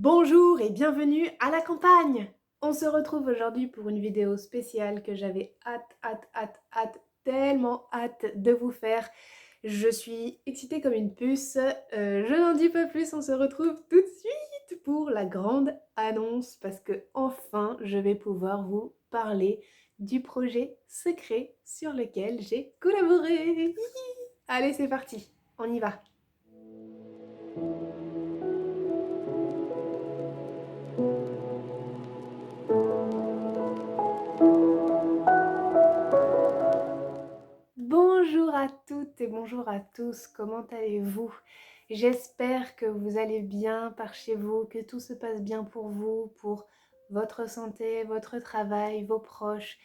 Bonjour et bienvenue à la campagne! On se retrouve aujourd'hui pour une vidéo spéciale que j'avais tellement hâte de vous faire. Je suis excitée comme une puce, je n'en dis pas plus, on se retrouve tout de suite pour la grande annonce parce que enfin je vais pouvoir vous parler du projet secret sur lequel j'ai collaboré. Allez, c'est parti, on y va! Bonjour à toutes et bonjour à tous, comment allez-vous? J'espère que vous allez bien par chez vous, que tout se passe bien pour vous, pour votre santé, votre travail, vos proches.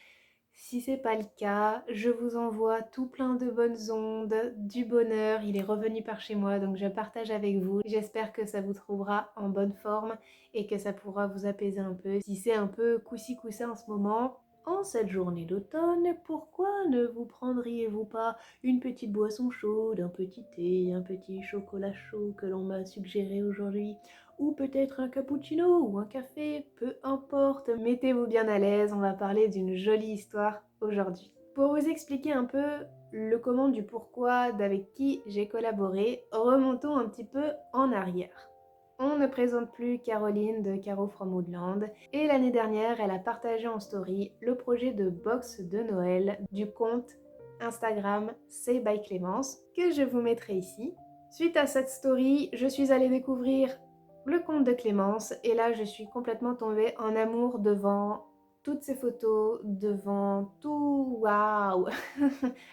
Si c'est pas le cas, je vous envoie tout plein de bonnes ondes, du bonheur, il est revenu par chez moi donc je partage avec vous. J'espère que ça vous trouvera en bonne forme et que ça pourra vous apaiser un peu. Si c'est un peu coussi coussa en ce moment, en cette journée d'automne, pourquoi ne vous prendriez-vous pas une petite boisson chaude, un petit thé, un petit chocolat chaud que l'on m'a suggéré aujourd'hui, ou peut-être un cappuccino ou un café, peu importe, mettez-vous bien à l'aise, on va parler d'une jolie histoire aujourd'hui. Pour vous expliquer un peu le comment du pourquoi d'avec qui j'ai collaboré, remontons un petit peu en arrière. On ne présente plus Caroline de Caro from Woodland et l'année dernière, elle a partagé en story le projet de box de Noël du compte Instagram C'est by Clémence que je vous mettrai ici. Suite à cette story, je suis allée découvrir le compte de Clémence et là je suis complètement tombée en amour devant toutes ces photos, devant tout, waouh.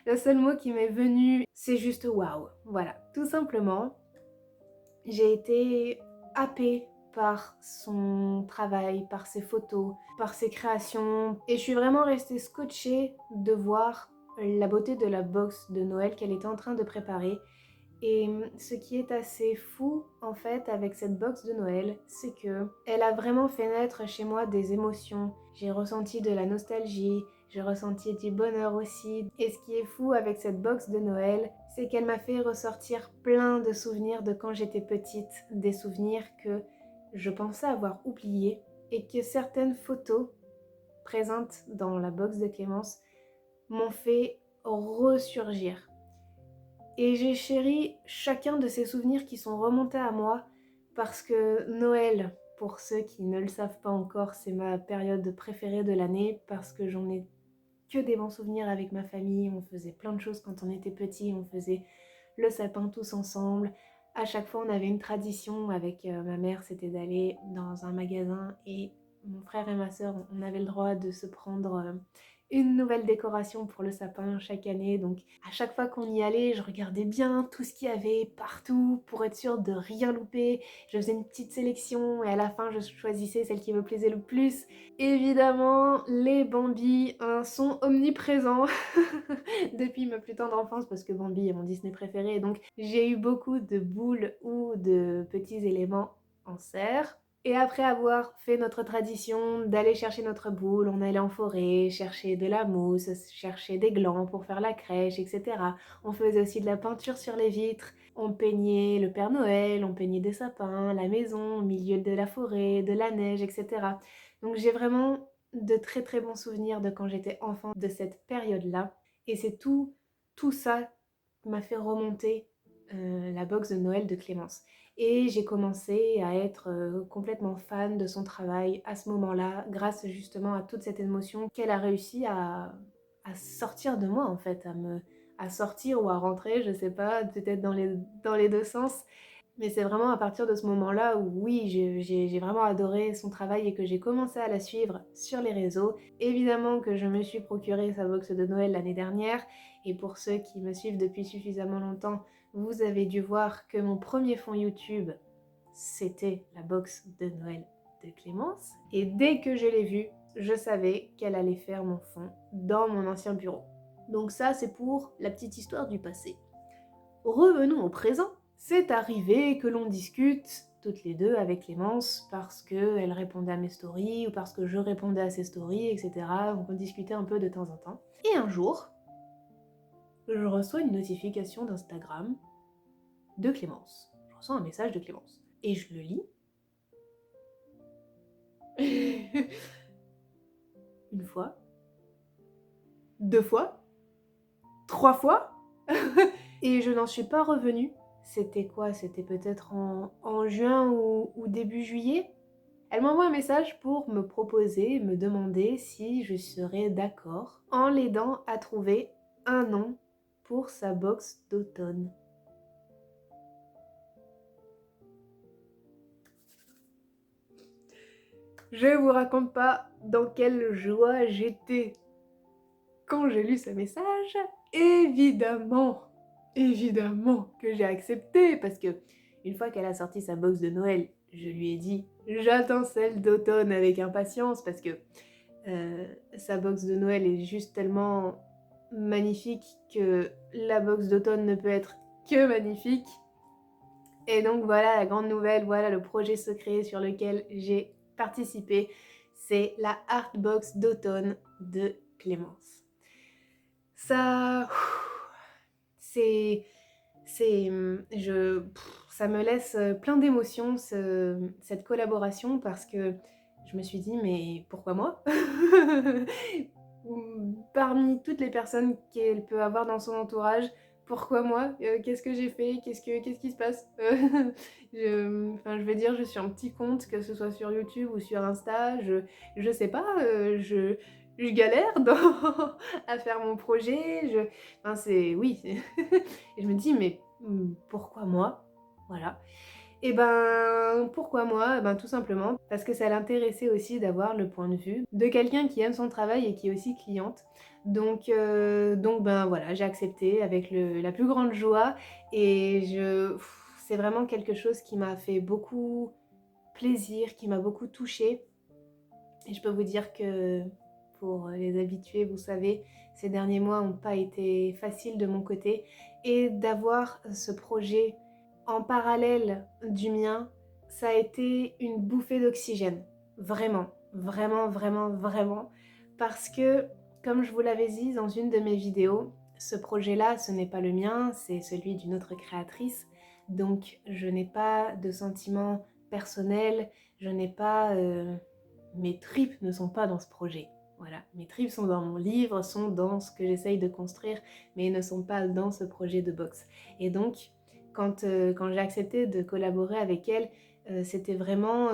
Le seul mot qui m'est venu, c'est juste waouh. Voilà, tout simplement. J'ai été happée par son travail, par ses photos, par ses créations et je suis vraiment restée scotchée de voir la beauté de la box de Noël qu'elle était en train de préparer. Et ce qui est assez fou en fait avec cette box de Noël, c'est que elle a vraiment fait naître chez moi des émotions. J'ai ressenti de la nostalgie, j'ai ressenti du bonheur aussi. Et ce qui est fou avec cette box de Noël, c'est qu'elle m'a fait ressortir plein de souvenirs de quand j'étais petite, des souvenirs que je pensais avoir oubliés et que certaines photos présentes dans la box de Clémence m'ont fait ressurgir. Et j'ai chéri chacun de ces souvenirs qui sont remontés à moi parce que Noël, pour ceux qui ne le savent pas encore, c'est ma période préférée de l'année parce que j'en ai que des bons souvenirs avec ma famille. On faisait plein de choses quand on était petit, on faisait le sapin tous ensemble. À chaque fois, on avait une tradition avec ma mère, c'était d'aller dans un magasin et mon frère et ma soeur, on avait le droit de se prendre une nouvelle décoration pour le sapin chaque année. Donc à chaque fois qu'on y allait, je regardais bien tout ce qu'il y avait partout pour être sûre de rien louper. Je faisais une petite sélection et à la fin, je choisissais celle qui me plaisait le plus. Évidemment, les Bambi sont omniprésents depuis ma plus tendre enfance parce que Bambi est mon Disney préféré. Donc j'ai eu beaucoup de boules ou de petits éléments en serre. Et après avoir fait notre tradition d'aller chercher notre boule, on allait en forêt, chercher de la mousse, chercher des glands pour faire la crèche, etc. On faisait aussi de la peinture sur les vitres, on peignait le Père Noël, on peignait des sapins, la maison, au milieu de la forêt, de la neige, etc. Donc j'ai vraiment de très très bons souvenirs de quand j'étais enfant de cette période-là. Et c'est tout ça qui m'a fait remonter la box de Noël de Clémence. Et j'ai commencé à être complètement fan de son travail à ce moment-là, grâce justement à toute cette émotion qu'elle a réussi à sortir de moi en fait, à sortir ou à rentrer, je sais pas, peut-être dans les deux sens. Mais c'est vraiment à partir de ce moment-là où oui, j'ai vraiment adoré son travail et que j'ai commencé à la suivre sur les réseaux. Évidemment que je me suis procuré sa box de Noël l'année dernière et pour ceux qui me suivent depuis suffisamment longtemps, vous avez dû voir que mon premier fond YouTube, c'était la box de Noël de Clémence. Et dès que je l'ai vue, je savais qu'elle allait faire mon fond dans mon ancien bureau. Donc ça, c'est pour la petite histoire du passé. Revenons au présent. C'est arrivé que l'on discute toutes les deux avec Clémence parce qu'elle répondait à mes stories ou parce que je répondais à ses stories, etc. Donc on discutait un peu de temps en temps. Et un jour, je reçois une notification d'Instagram de Clémence. Je reçois un message de Clémence. Et je le lis. Une fois, 2 fois, 3 fois et je n'en suis pas revenue. C'était quoi? C'était peut-être en juin ou début juillet. Elle m'envoie un message pour me proposer, me demander si je serais d'accord en l'aidant à trouver un nom pour sa box d'automne. Je vous raconte pas dans quelle joie j'étais quand j'ai lu ce message. Évidemment que j'ai accepté parce que une fois qu'elle a sorti sa box de Noël, je lui ai dit j'attends celle d'automne avec impatience parce que sa box de Noël est juste tellement magnifique que la box d'automne ne peut être que magnifique. Et donc voilà la grande nouvelle, voilà le projet secret sur lequel j'ai participé, c'est la Artbox d'automne de Clémence. Ça, c'est, ça me laisse plein d'émotions cette collaboration parce que je me suis dit mais pourquoi moi? Parmi toutes les personnes qu'elle peut avoir dans son entourage, pourquoi moi? Qu'est-ce que j'ai fait? Qu'est-ce qui se passe? Je veux dire, je suis un petit compte, que ce soit sur YouTube ou sur Insta, je sais pas, je galère à faire mon projet, enfin c'est... Oui, et je me dis, mais pourquoi moi? Voilà. Et ben, pourquoi moi? Ben, tout simplement parce que ça l'intéressait aussi d'avoir le point de vue de quelqu'un qui aime son travail et qui est aussi cliente. Donc ben voilà, j'ai accepté avec la plus grande joie et c'est vraiment quelque chose qui m'a fait beaucoup plaisir, qui m'a beaucoup touchée. Et je peux vous dire que pour les habitués, vous savez, ces derniers mois n'ont pas été faciles de mon côté et d'avoir ce projet en parallèle du mien, ça a été une bouffée d'oxygène. Vraiment, vraiment, vraiment, vraiment. Parce que, comme je vous l'avais dit dans une de mes vidéos, ce projet-là, ce n'est pas le mien, c'est celui d'une autre créatrice. Donc, je n'ai pas de sentiments personnels, je n'ai pas... mes tripes ne sont pas dans ce projet. Voilà, mes tripes sont dans mon livre, sont dans ce que j'essaye de construire, mais ne sont pas dans ce projet de box. Et donc, quand j'ai accepté de collaborer avec elle, c'était vraiment...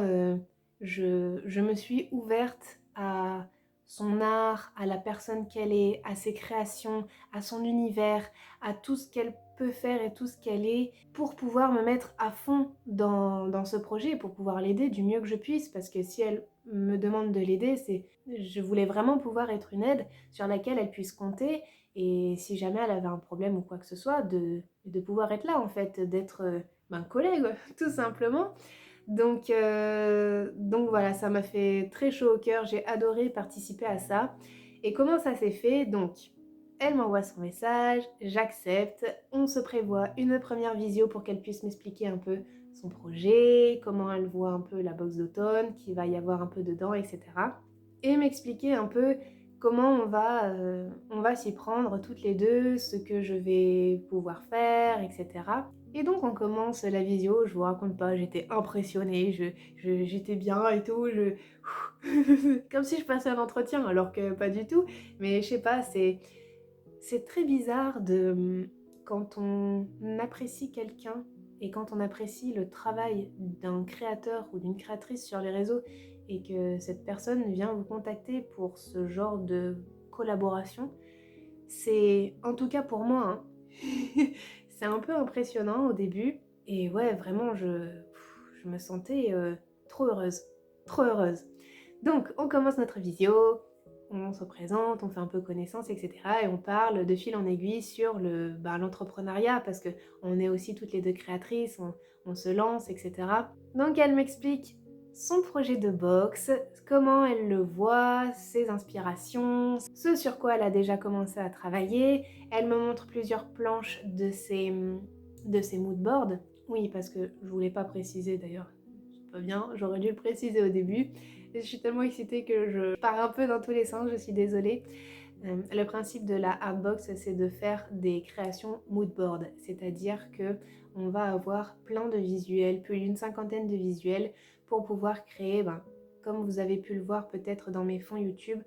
je me suis ouverte à son art, à la personne qu'elle est, à ses créations, à son univers, à tout ce qu'elle peut faire et tout ce qu'elle est, pour pouvoir me mettre à fond dans ce projet, pour pouvoir l'aider du mieux que je puisse, parce que si elle me demande de l'aider, je voulais vraiment pouvoir être une aide sur laquelle elle puisse compter, et si jamais elle avait un problème ou quoi que ce soit, de pouvoir être là en fait, d'être un collègue tout simplement. Donc voilà, ça m'a fait très chaud au cœur, j'ai adoré participer à ça. Et comment ça s'est fait? Donc, elle m'envoie son message, j'accepte, on se prévoit une première visio pour qu'elle puisse m'expliquer un peu son projet, comment elle voit un peu la box d'automne, qu'il va y avoir un peu dedans, etc. Et m'expliquer un peu comment on va s'y prendre toutes les deux, ce que je vais pouvoir faire, etc. Et donc on commence la visio, je vous raconte pas, j'étais impressionnée, j'étais bien et tout, comme si je passais un entretien, alors que pas du tout. Mais je sais pas, c'est très bizarre quand on apprécie quelqu'un et quand on apprécie le travail d'un créateur ou d'une créatrice sur les réseaux et que cette personne vient vous contacter pour ce genre de collaboration, c'est, en tout cas pour moi, hein, c'est un peu impressionnant au début. Et ouais, vraiment, je me sentais trop heureuse. Trop heureuse. Donc, on commence notre visio, on se présente, on fait un peu connaissance, etc. Et on parle de fil en aiguille sur l'entrepreneuriat parce qu'on est aussi toutes les deux créatrices, on se lance, etc. Donc, elle m'explique son projet de box, comment elle le voit, ses inspirations, ce sur quoi elle a déjà commencé à travailler. Elle me montre plusieurs planches de ses moodboards. Oui, parce que je voulais pas préciser d'ailleurs, c'est pas bien, j'aurais dû le préciser au début. Je suis tellement excitée que je pars un peu dans tous les sens, je suis désolée. Le principe de la Artbox, c'est de faire des créations moodboard, c'est-à-dire que on va avoir plein de visuels, plus d'une 50aine de visuels pour pouvoir créer comme vous avez pu le voir peut-être dans mes fonds YouTube,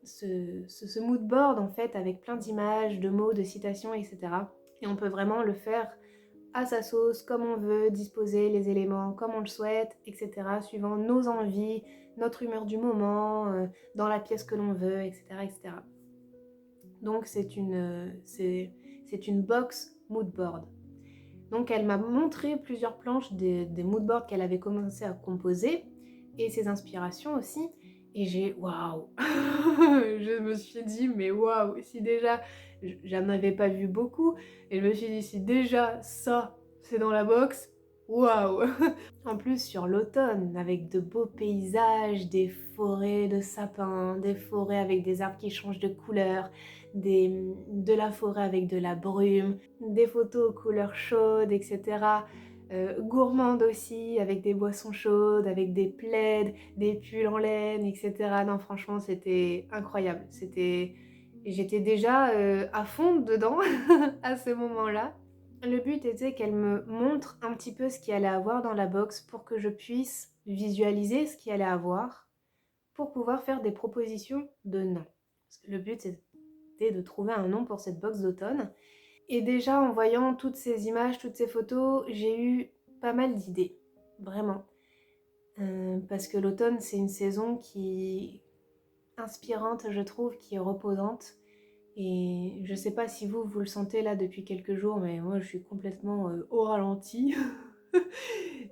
ce mood board en fait avec plein d'images, de mots, de citations, etc. Et on peut vraiment le faire à sa sauce, comme on veut, disposer les éléments comme on le souhaite, etc. Suivant nos envies, notre humeur du moment, dans la pièce que l'on veut, etc. etc. Donc c'est une box mood board. Donc elle m'a montré plusieurs planches des mood boards qu'elle avait commencé à composer et ses inspirations aussi. Et j'ai waouh je me suis dit mais waouh, si déjà j'en avais pas vu beaucoup et je me suis dit si déjà ça c'est dans la box, waouh. En plus sur l'automne avec de beaux paysages, des forêts de sapins, des forêts avec des arbres qui changent de couleur, de la forêt avec de la brume, des photos aux couleurs chaudes, etc. Gourmande aussi, avec des boissons chaudes, avec des plaids, des pulls en laine, etc. Non, franchement, c'était incroyable. J'étais déjà à fond dedans à ce moment-là. Le but était qu'elle me montre un petit peu ce qu'il allait avoir dans la box pour que je puisse visualiser ce qu'il allait avoir pour pouvoir faire des propositions de nom. Parce que le but c'était de trouver un nom pour cette box d'automne. Et déjà en voyant toutes ces images, toutes ces photos, j'ai eu pas mal d'idées, vraiment. Parce que l'automne c'est une saison qui est inspirante, je trouve, qui est reposante. Et je sais pas si vous le sentez là depuis quelques jours, mais moi je suis complètement au ralenti.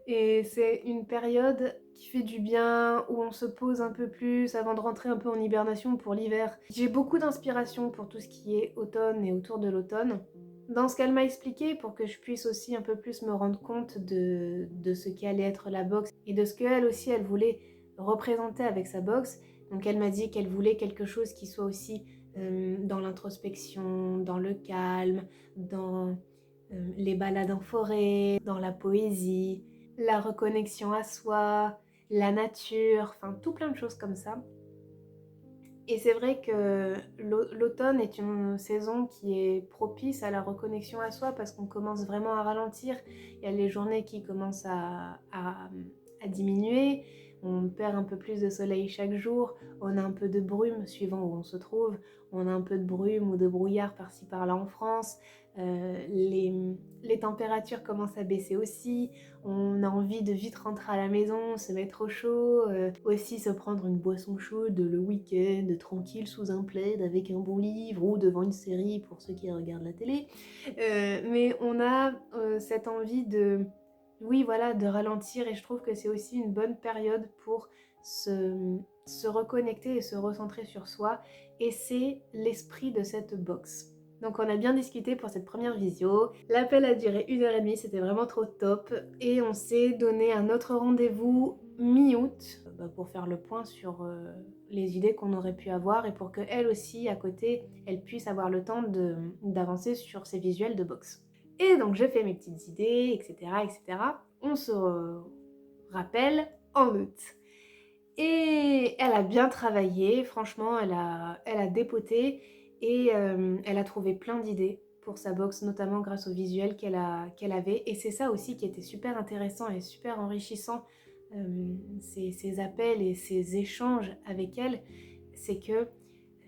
Et c'est une période qui fait du bien, où on se pose un peu plus avant de rentrer un peu en hibernation pour l'hiver. J'ai beaucoup d'inspiration pour tout ce qui est automne et autour de l'automne. Dans ce qu'elle m'a expliqué, pour que je puisse aussi un peu plus me rendre compte de ce qu'allait être la box et de ce qu'elle aussi elle voulait représenter avec sa box. Donc elle m'a dit qu'elle voulait quelque chose qui soit aussi dans l'introspection, dans le calme, dans les balades en forêt, dans la poésie, la reconnexion à soi, la nature, enfin tout plein de choses comme ça. Et c'est vrai que l'automne est une saison qui est propice à la reconnexion à soi parce qu'on commence vraiment à ralentir. Il y a les journées qui commencent à diminuer, on perd un peu plus de soleil chaque jour, on a un peu de brume suivant où on se trouve, on a un peu de brume ou de brouillard par-ci par-là en France, les températures commencent à baisser aussi, on a envie de vite rentrer à la maison, se mettre au chaud, aussi se prendre une boisson chaude le week-end, tranquille sous un plaid avec un bon livre ou devant une série pour ceux qui regardent la télé. Mais on a cette envie oui voilà, de ralentir et je trouve que c'est aussi une bonne période pour se reconnecter et se recentrer sur soi et c'est l'esprit de cette box. Donc on a bien discuté pour cette première visio. L'appel a duré 1h30, c'était vraiment trop top. Et on s'est donné un autre rendez-vous mi-août pour faire le point sur les idées qu'on aurait pu avoir et pour qu'elle aussi, à côté, elle puisse avoir le temps d'avancer sur ses visuels de boxe. Et donc je fais mes petites idées, etc. etc. On se rappelle en août. Et elle a bien travaillé, franchement, elle a dépoté et elle a trouvé plein d'idées pour sa box, notamment grâce au visuel qu'elle avait. Et c'est ça aussi qui était super intéressant et super enrichissant, ces appels et ces échanges avec elle, c'est que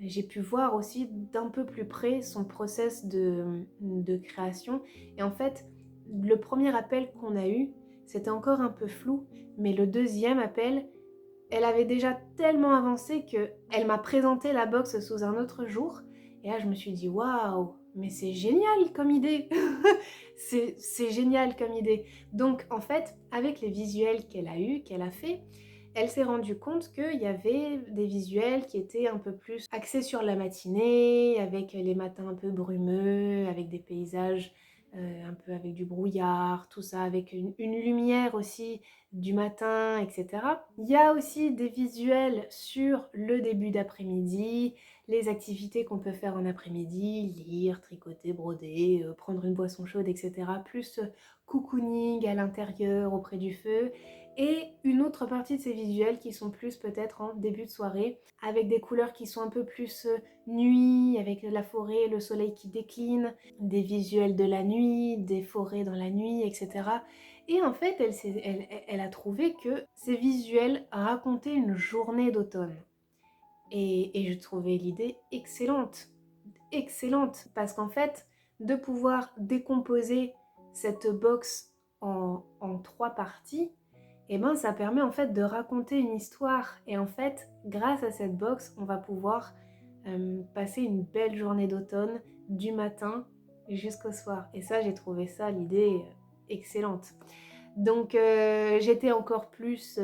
j'ai pu voir aussi d'un peu plus près son process de création. Et en fait, le premier appel qu'on a eu, c'était encore un peu flou, mais le deuxième appel, elle avait déjà tellement avancé qu'elle m'a présenté la box sous un autre jour. Et là, je me suis dit, waouh, mais c'est génial comme idée. C'est génial comme idée. Donc, en fait, avec les visuels qu'elle a eus, qu'elle a fait, elle s'est rendue compte qu'il y avait des visuels qui étaient un peu plus axés sur la matinée, avec les matins un peu brumeux, avec des paysages un peu avec du brouillard, tout ça, avec une lumière aussi du matin, etc. Il y a aussi des visuels sur le début d'après-midi, les activités qu'on peut faire en après-midi, lire, tricoter, broder, prendre une boisson chaude, etc. Plus cocooning à l'intérieur, auprès du feu. Et une autre partie de ces visuels qui sont plus peut-être en début de soirée, avec des couleurs qui sont un peu plus nuit, avec la forêt, le soleil qui décline, des visuels de la nuit, des forêts dans la nuit, etc. Et en fait, elle a trouvé que ces visuels racontaient une journée d'automne. Et je trouvais l'idée excellente, excellente, parce qu'en fait, de pouvoir décomposer cette box en 3 parties, et ben ça permet en fait de raconter une histoire. Et en fait, grâce à cette box, on va pouvoir passer une belle journée d'automne du matin jusqu'au soir. Et ça, j'ai trouvé ça l'idée excellente. Donc j'étais encore plus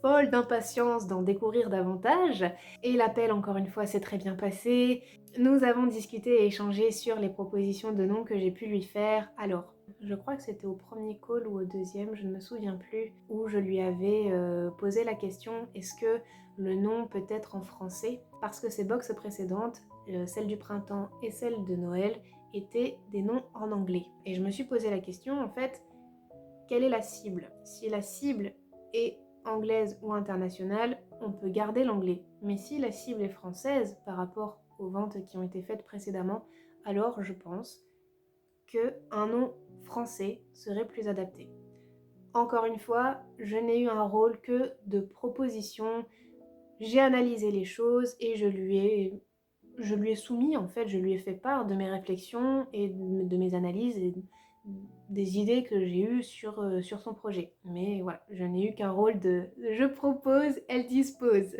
folle d'impatience d'en découvrir davantage. Et l'appel, encore une fois, s'est très bien passé. Nous avons discuté et échangé sur les propositions de noms que j'ai pu lui faire. Alors, je crois que c'était au premier call ou au deuxième, je ne me souviens plus, où je lui avais posé la question, est-ce que le nom peut être en français? Parce que ces boxes précédentes, celle du printemps et celle de Noël, étaient des noms en anglais. Et je me suis posé la question, en fait, quelle est la cible? Si la cible est anglaise ou internationale, on peut garder l'anglais. Mais si la cible est française par rapport aux ventes qui ont été faites précédemment, alors je pense qu'un nom français serait plus adapté. Encore une fois, je n'ai eu un rôle que de proposition. J'ai analysé les choses et je lui ai soumis, en fait, je lui ai fait part de mes réflexions et de mes analyses et des idées que j'ai eues sur son projet. Mais voilà, je n'ai eu qu'un rôle de je propose, elle dispose.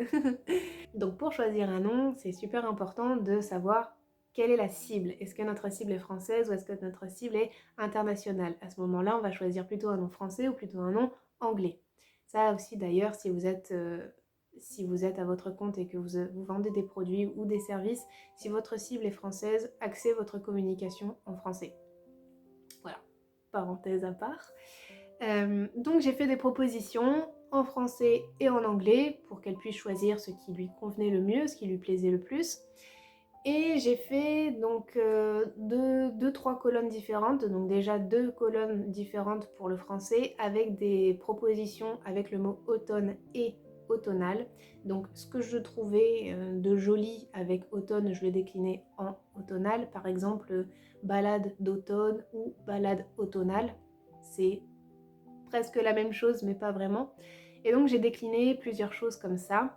Donc pour choisir un nom, c'est super important de savoir quelle est la cible. Est-ce que notre cible est française ou est-ce que notre cible est internationale? À ce moment-là, on va choisir plutôt un nom français ou plutôt un nom anglais. Ça aussi d'ailleurs, si vous êtes à votre compte et que vous vendez des produits ou des services, si votre cible est française, axez votre communication en français. Voilà, parenthèse à part. Donc j'ai fait des propositions en français et en anglais pour qu'elle puisse choisir ce qui lui convenait le mieux, ce qui lui plaisait le plus. Et j'ai fait donc 3 colonnes différentes, donc déjà 2 colonnes différentes pour le français avec des propositions avec le mot automne et automnal. Donc ce que je trouvais de joli avec automne, je le déclinais en automnal. Par exemple, balade d'automne ou balade automnale. C'est presque la même chose mais pas vraiment. Et donc j'ai décliné plusieurs choses comme ça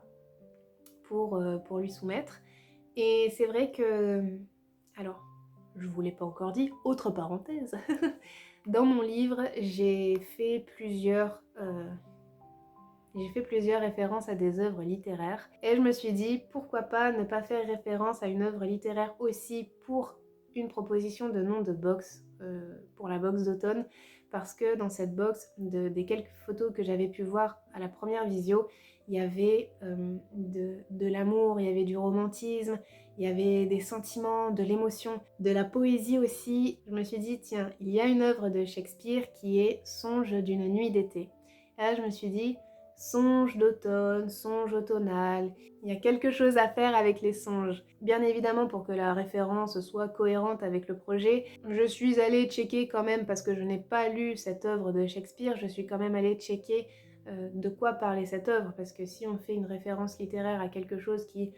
pour lui soumettre. Et c'est vrai que, alors, je vous l'ai pas encore dit, autre parenthèse, dans mon livre, j'ai fait plusieurs références à des œuvres littéraires. Et je me suis dit, pourquoi pas ne pas faire référence à une œuvre littéraire aussi pour une proposition de nom de box, pour la box d'automne. Parce que dans cette box, des quelques photos que j'avais pu voir à la première visio, il y avait de l'amour, il y avait du romantisme, il y avait des sentiments, de l'émotion, de la poésie aussi. Je me suis dit, tiens, il y a une œuvre de Shakespeare qui est Songe d'une nuit d'été. Et là, je me suis dit, songe d'automne, songe automnal, il y a quelque chose à faire avec les songes. Bien évidemment, pour que la référence soit cohérente avec le projet, je suis allée checker quand même, parce que je n'ai pas lu cette œuvre de Shakespeare, je suis quand même allée checker de quoi parlait cette œuvre, parce que si on fait une référence littéraire à quelque chose qui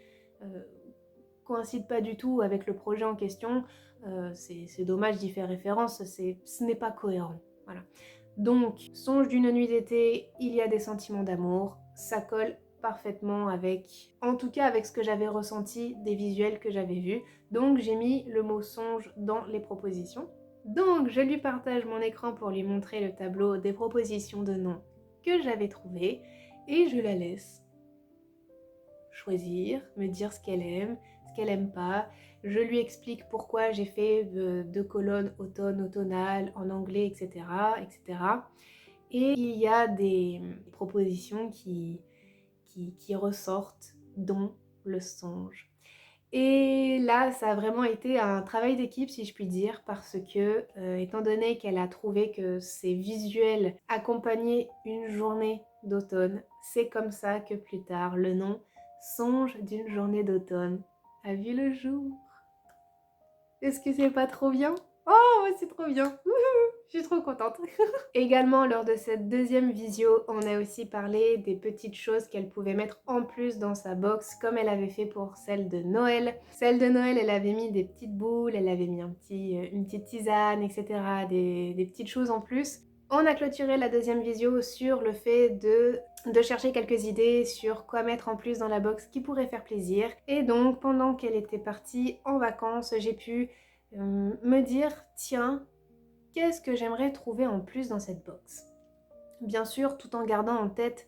coïncide pas du tout avec le projet en question, c'est dommage d'y faire référence, ce n'est pas cohérent. Voilà. Donc, songe d'une nuit d'été, il y a des sentiments d'amour, ça colle parfaitement avec, en tout cas avec ce que j'avais ressenti des visuels que j'avais vus. Donc j'ai mis le mot songe dans les propositions. Donc je lui partage mon écran pour lui montrer le tableau des propositions de noms que j'avais trouvé et je la laisse choisir, me dire ce qu'elle aime pas. Je lui explique pourquoi j'ai fait 2 colonnes automne, automnale, en anglais, etc., etc. Et il y a des propositions qui ressortent, dont le songe. Et là, ça a vraiment été un travail d'équipe, si je puis dire, parce que, étant donné qu'elle a trouvé que ces visuels accompagnaient une journée d'automne, c'est comme ça que plus tard, le nom Songe d'une journée d'automne a vu le jour. Est-ce que c'est pas trop bien? Oh, c'est trop bien! Je suis trop contente. Également, lors de cette deuxième visio, on a aussi parlé des petites choses qu'elle pouvait mettre en plus dans sa box, comme elle avait fait pour celle de Noël. Celle de Noël, elle avait mis des petites boules, elle avait mis une petite tisane, etc. Des petites choses en plus. On a clôturé la deuxième visio sur le fait de chercher quelques idées sur quoi mettre en plus dans la box qui pourrait faire plaisir. Et donc pendant qu'elle était partie en vacances, j'ai pu me dire tiens, qu'est-ce que j'aimerais trouver en plus dans cette box? Bien sûr, tout en gardant en tête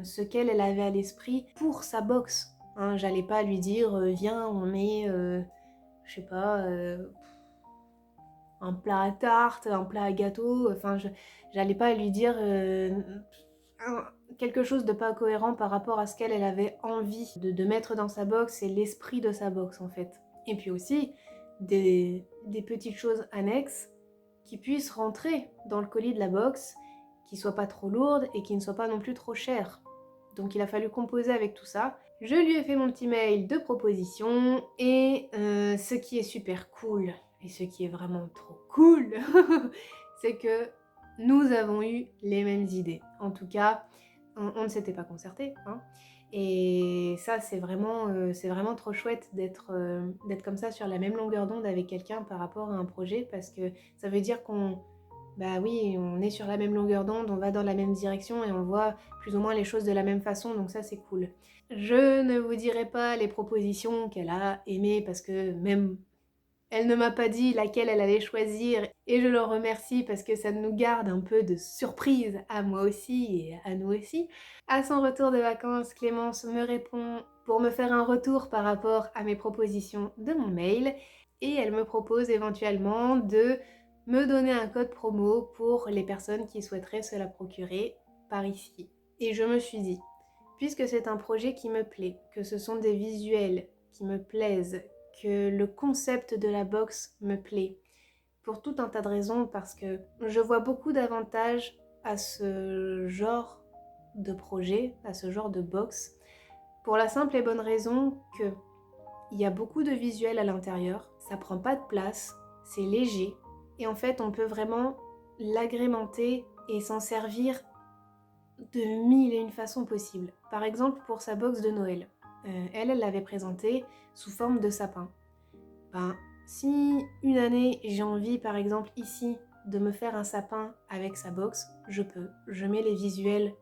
ce qu'elle avait à l'esprit pour sa box. Hein, j'allais pas lui dire viens, on met, je sais pas, un plat à tarte, un plat à gâteau. Enfin, j'allais pas lui dire quelque chose de pas cohérent par rapport à ce qu'elle avait envie de mettre dans sa box et l'esprit de sa box en fait. Et puis aussi des petites choses annexes qui puissent rentrer dans le colis de la box, qui soient pas trop lourdes et qui ne soient pas non plus trop chères. Donc il a fallu composer avec tout ça. Je lui ai fait mon petit mail de proposition et ce qui est super cool et ce qui est vraiment trop cool, c'est que nous avons eu les mêmes idées. En tout cas, on ne s'était pas concerté, hein. Et ça, c'est vraiment trop chouette d'être comme ça sur la même longueur d'onde avec quelqu'un par rapport à un projet, parce que ça veut dire bah oui, on est sur la même longueur d'onde, on va dans la même direction et on voit plus ou moins les choses de la même façon, donc ça c'est cool. Je ne vous dirai pas les propositions qu'elle a aimées parce que même elle ne m'a pas dit laquelle elle allait choisir et je le remercie parce que ça nous garde un peu de surprise à moi aussi et à nous aussi. À son retour de vacances, Clémence me répond pour me faire un retour par rapport à mes propositions de mon mail et elle me propose éventuellement de me donner un code promo pour les personnes qui souhaiteraient se la procurer par ici. Et je me suis dit, puisque c'est un projet qui me plaît, que ce sont des visuels qui me plaisent, que le concept de la box me plaît, pour tout un tas de raisons, parce que je vois beaucoup d'avantages à ce genre de projet, à ce genre de box, pour la simple et bonne raison que il y a beaucoup de visuels à l'intérieur, ça prend pas de place, c'est léger, et en fait on peut vraiment l'agrémenter et s'en servir de mille et une façons possibles. Par exemple pour sa box de Noël, elle l'avait présentée sous forme de sapin. Ben, si une année j'ai envie par exemple ici de me faire un sapin avec sa box, je peux. Je mets les visuels,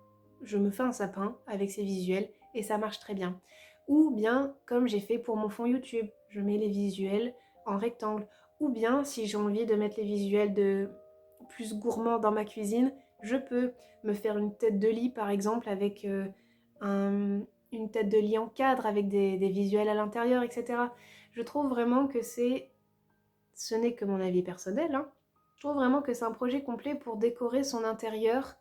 je me fais un sapin avec ces visuels et ça marche très bien. Ou bien comme j'ai fait pour mon fond YouTube, je mets les visuels en rectangle. Ou bien si j'ai envie de mettre les visuels de plus gourmands dans ma cuisine, je peux me faire une tête de lit par exemple avec une tête de lit en cadre avec des visuels à l'intérieur, etc. Je trouve vraiment que ce n'est que mon avis personnel, hein. Je trouve vraiment que c'est un projet complet pour décorer son intérieur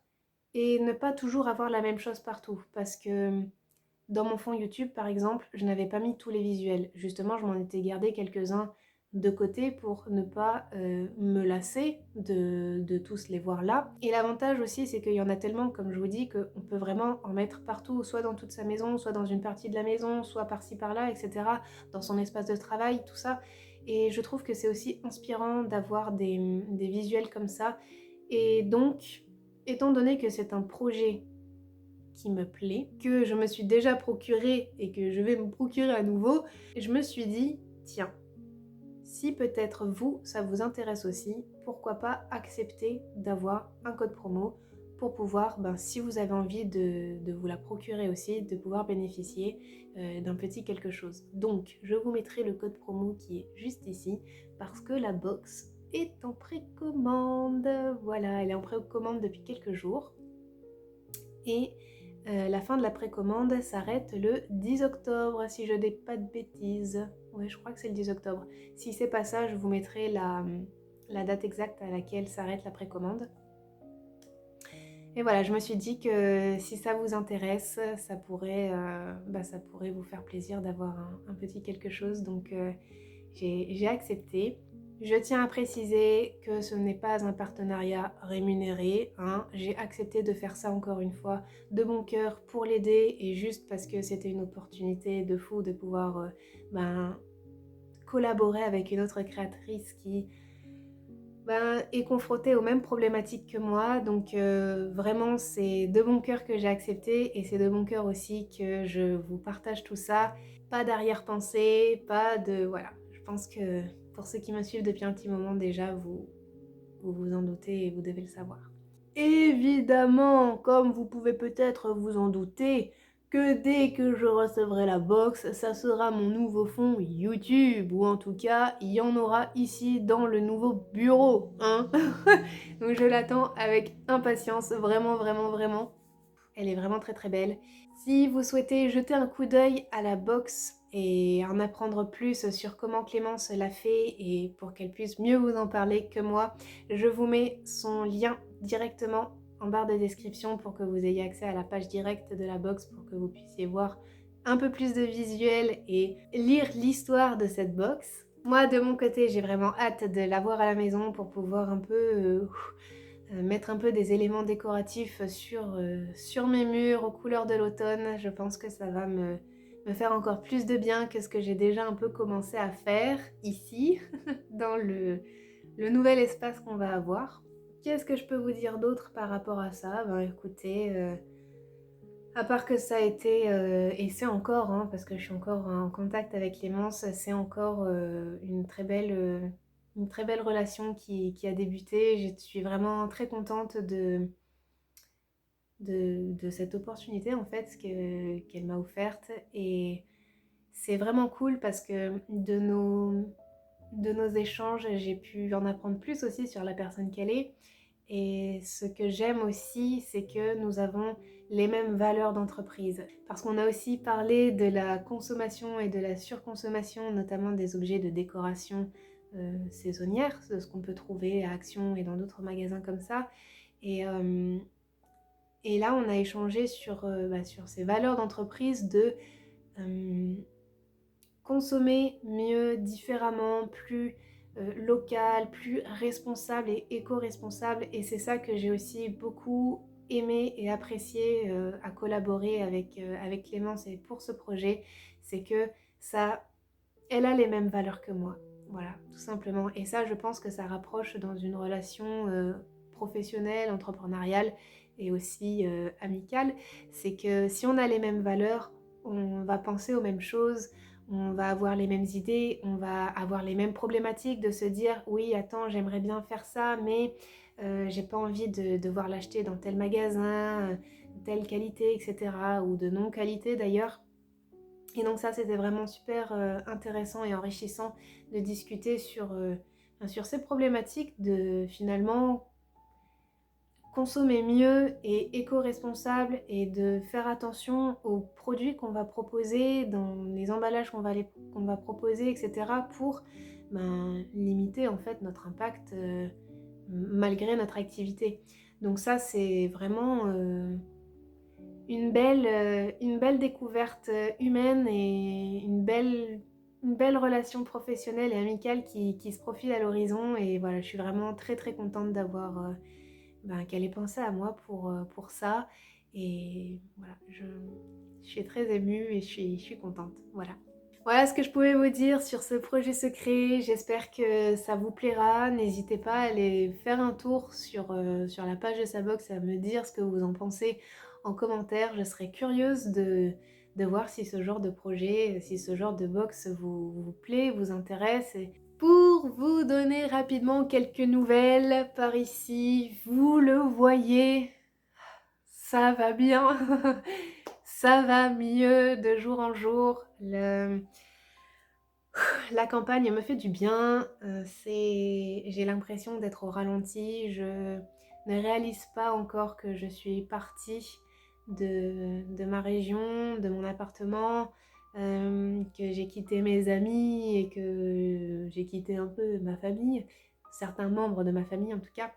et ne pas toujours avoir la même chose partout. Parce que dans mon fond YouTube, par exemple, je n'avais pas mis tous les visuels. Justement, je m'en étais gardé quelques-uns de côté pour ne pas me lasser de tous les voir là. Et l'avantage aussi, c'est qu'il y en a tellement, comme je vous dis, qu'on peut vraiment en mettre partout, soit dans toute sa maison, soit dans une partie de la maison, soit par-ci par-là, etc. Dans son espace de travail, tout ça. Et je trouve que c'est aussi inspirant d'avoir des visuels comme ça. Et donc, étant donné que c'est un projet qui me plaît, que je me suis déjà procuré et que je vais me procurer à nouveau, je me suis dit, tiens, si peut-être vous, ça vous intéresse aussi, pourquoi pas accepter d'avoir un code promo pour pouvoir, si vous avez envie de vous la procurer aussi, de pouvoir bénéficier d'un petit quelque chose. Donc, je vous mettrai le code promo qui est juste ici, parce que la box est en précommande. Voilà, elle est en précommande depuis quelques jours. Et la fin de la précommande s'arrête le 10 octobre, si je dis pas de bêtises. Ouais, je crois que c'est le 10 octobre. Si c'est pas ça, je vous mettrai la date exacte à laquelle s'arrête la précommande. Et voilà, je me suis dit que si ça vous intéresse, ça pourrait vous faire plaisir d'avoir un petit quelque chose. Donc j'ai accepté. Je tiens à préciser que ce n'est pas un partenariat rémunéré, hein. J'ai accepté de faire ça encore une fois de bon cœur pour l'aider et juste parce que c'était une opportunité de fou de pouvoir collaborer avec une autre créatrice qui est confrontée aux mêmes problématiques que moi. Donc vraiment c'est de bon cœur que j'ai accepté et c'est de bon cœur aussi que je vous partage tout ça. Pas d'arrière-pensée, pas de... Voilà, je pense que pour ceux qui me suivent depuis un petit moment déjà, vous vous en doutez et vous devez le savoir. évidemment, comme vous pouvez peut-être vous en douter, que dès que je recevrai la box, ça sera mon nouveau fond YouTube, ou en tout cas, il y en aura ici dans le nouveau bureau, hein. Donc je l'attends avec impatience, vraiment, vraiment, vraiment. Elle est vraiment très très belle. Si vous souhaitez jeter un coup d'œil à la box et en apprendre plus sur comment Clémence l'a fait et pour qu'elle puisse mieux vous en parler que moi, je vous mets son lien directement en barre de description pour que vous ayez accès à la page directe de la box pour que vous puissiez voir un peu plus de visuels et lire l'histoire de cette box. Moi de mon côté j'ai vraiment hâte de l'avoir à la maison pour pouvoir un peu mettre un peu des éléments décoratifs sur mes murs aux couleurs de l'automne. Je pense que ça va me faire encore plus de bien que ce que j'ai déjà un peu commencé à faire ici, dans le nouvel espace qu'on va avoir. Qu'est-ce que je peux vous dire d'autre par rapport à ça? Ben écoutez, à part que ça a été, et c'est encore, hein, parce que je suis encore en contact avec Clémence, c'est encore une très belle relation qui a débuté. Je suis vraiment très contente de cette opportunité en fait qu'elle m'a offerte. Et c'est vraiment cool parce que de nos échanges, j'ai pu en apprendre plus aussi sur la personne qu'elle est. Et ce que j'aime aussi, c'est que nous avons les mêmes valeurs d'entreprise. Parce qu'on a aussi parlé de la consommation et de la surconsommation, notamment des objets de décoration saisonnière, ce qu'on peut trouver à Action et dans d'autres magasins comme ça. Et, euh, et là, on a échangé sur ces valeurs d'entreprise de consommer mieux, différemment, plus local, plus responsable et éco-responsable. Et c'est ça que j'ai aussi beaucoup aimé et apprécié à collaborer avec Clémence et pour ce projet. C'est que ça, elle a les mêmes valeurs que moi. Voilà, tout simplement. Et ça, je pense que ça rapproche dans une relation professionnelle, entrepreneuriale et aussi amicale. C'est que si on a les mêmes valeurs, on va penser aux mêmes choses, on va avoir les mêmes idées, on va avoir les mêmes problématiques de se dire oui, attends, j'aimerais bien faire ça, mais j'ai pas envie de devoir l'acheter dans tel magasin, telle qualité, etc. ou de non-qualité d'ailleurs. Et donc ça, c'était vraiment super intéressant et enrichissant de discuter sur ces problématiques de finalement consommer mieux et éco-responsable et de faire attention aux produits qu'on va proposer, dans les emballages qu'on va proposer, etc. pour limiter en fait notre impact malgré notre activité. Donc ça, c'est vraiment une belle découverte humaine et une belle relation professionnelle et amicale qui se profile à l'horizon. Et voilà, je suis vraiment très très contente d'avoir qu'elle ait pensé à moi pour ça. Et voilà, je suis très émue et je suis contente. Voilà. Voilà ce que je pouvais vous dire sur ce projet secret. J'espère que ça vous plaira. N'hésitez pas à aller faire un tour sur la page de sa box et à me dire ce que vous en pensez en commentaire. Je serais curieuse de voir si ce genre de projet, si ce genre de box vous plaît, vous intéresse. Et pour vous donner rapidement quelques nouvelles par ici, vous le voyez, ça va bien. Ça va mieux de jour en jour. La campagne me fait du bien, j'ai l'impression d'être au ralenti, je ne réalise pas encore que je suis partie de ma région, de mon appartement, que j'ai quitté mes amis et que j'ai quitté un peu ma famille, certains membres de ma famille en tout cas,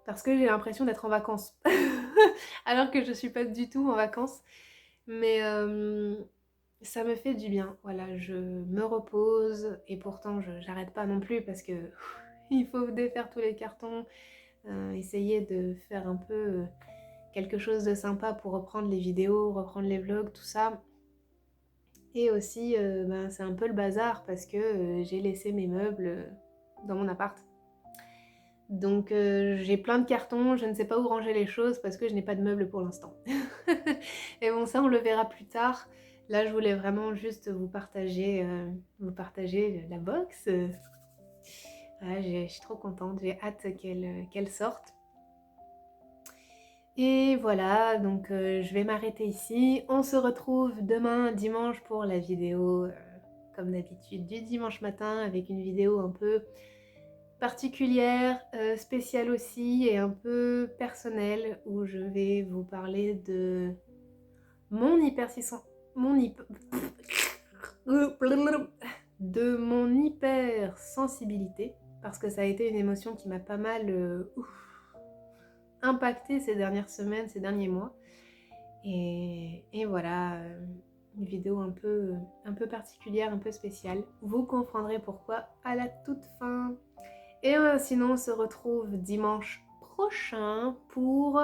parce que j'ai l'impression d'être en vacances, alors que je suis pas du tout en vacances, mais ça me fait du bien, voilà, je me repose et pourtant j'arrête pas non plus parce que il faut défaire tous les cartons, essayer de faire un peu quelque chose de sympa pour reprendre les vidéos, reprendre les vlogs, tout ça. Et aussi, c'est un peu le bazar parce que j'ai laissé mes meubles dans mon appart. Donc j'ai plein de cartons, je ne sais pas où ranger les choses parce que je n'ai pas de meubles pour l'instant. Et bon, ça on le verra plus tard. Là je voulais vraiment juste vous partager la box. Voilà, je suis trop contente, j'ai hâte qu'elle sorte. Et voilà, donc je vais m'arrêter ici. On se retrouve demain dimanche pour la vidéo, comme d'habitude, du dimanche matin avec une vidéo un peu particulière, spéciale aussi et un peu personnelle où je vais vous parler de mon hypersensibilité, mon hypersensibilité parce que ça a été une émotion qui m'a pas mal impactée ces dernières semaines, ces derniers mois. Et voilà, une vidéo un peu particulière, un peu spéciale. Vous comprendrez pourquoi à la toute fin. Et sinon, on se retrouve dimanche prochain pour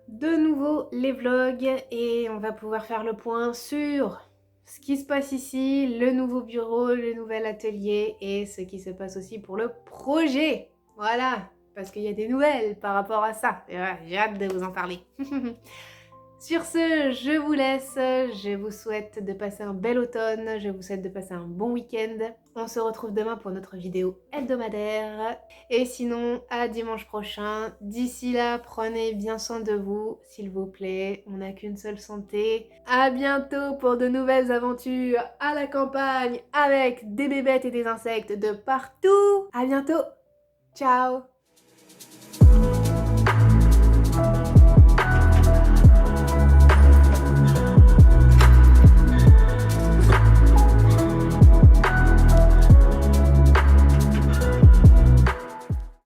de nouveau les vlogs et on va pouvoir faire le point sur ce qui se passe ici, le nouveau bureau, le nouvel atelier et ce qui se passe aussi pour le projet. Voilà, parce qu'il y a des nouvelles par rapport à ça. Et voilà, j'ai hâte de vous en parler. Sur ce, je vous laisse, je vous souhaite de passer un bel automne, je vous souhaite de passer un bon week-end. On se retrouve demain pour notre vidéo hebdomadaire. Et sinon, à dimanche prochain. D'ici là, prenez bien soin de vous, s'il vous plaît. On n'a qu'une seule santé. À bientôt pour de nouvelles aventures à la campagne avec des bébêtes et des insectes de partout. À bientôt. Ciao.